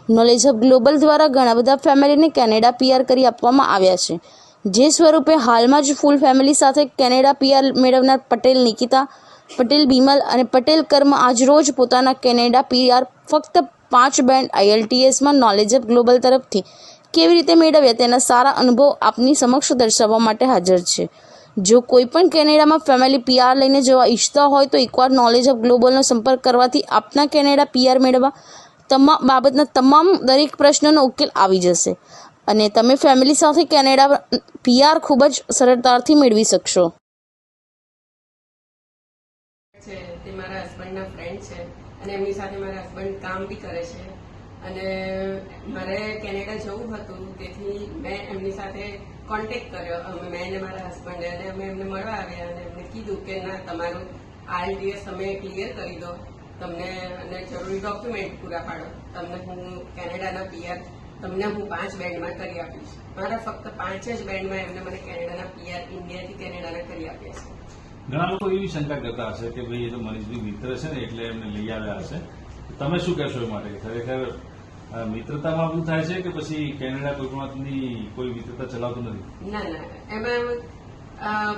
Knowledge hub global દ્વારા ઘણા બધા ફેમિલીને કેનેડા પીઆર કરી આપવામાં આવ્યા છે, જે સ્વરૂપે હાલમાં જ ફૂલ ફેમિલી સાથે કેનેડા પીઆર મેળવનાર પટેલ નિકિતા, પટેલ બિમલ અને પટેલ કર્મ આજરોજ પોતાના કેનેડા પીઆર ફક્ત 5 બેન્ડ IELTSમાં નોલેજ હબ ગ્લોબલ તરફથી કેવી રીતે મેળવ્યા તેના સારા અનુભવ આપની સમક્ષ દર્શાવવા માટે હાજર છે। જો કોઈ પણ કેનેડામાં ફેમિલી પીઆર લઈને જવા ઈચ્છતા હોય તો એકવાર નોલેજ હબ ગ્લોબલનો સંપર્ક કરવાથી આપના કેનેડા પીઆર મેળવવા બાબતના તમામ દરેક પ્રશ્નોનો ઉકેલ આવી જશે અને તમે ફેમિલી સાથે કેનેડા પીઆર ખૂબ જ સરળતાથી મેળવી શકશો। તે મારા હસબન્ડના ફ્રેન્ડ છે અને એમની સાથે મારા હસબન્ડ કામ બી કરે છે અને મારે કેનેડા જવું હતું, તેથી મેં એમની સાથે કોન્ટેક્ટ કર્યો। મેં અને મારા હસબન્ડે અને અમે એમને મળવા આવ્યા અને એમને કીધું કે ના, તમારું IELTS તમે ક્લિયર કરી દો, તમને અને જરૂરી ડોક્યુમેન્ટ પૂરા પાડો, તમને હું કેનેડાના પીઆર તમને હું 5 બેન્ડમાં કરી આપીશ। મારા ફક્ત 5 જ બેન્ડમાં એમને મને કેનેડાના પીઆર ઇન્ડિયાથી કેનેડાના કરી આપ્યા છે। ઘણા લોકો એવી શંકા કરતા હશે કે ભાઈ એ તો મનીષભાઈ મિત્ર છે ને એટલે એમને લઈ આવ્યા હશે, તમે શું કહેશો એ માટે? ખરેખર મિત્રતામાં બધું થાય છે કે પછી કેનેડા કોઈ કોઈ મિત્રતા ચલાવતું નથી? ના ના, એમાં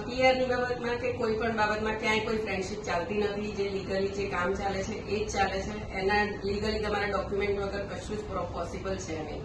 પીઆરની બાબતમાં કે કોઈ પણ બાબતમાં ક્યાંય કોઈ ફ્રેન્ડશીપ ચાલતી નથી। જે લીગલી જે કામ ચાલે છે એ જ ચાલે છે, એના લીગલી તમારા ડોક્યુમેન્ટ વગર કશું જ પોસિબલ છે નહીં।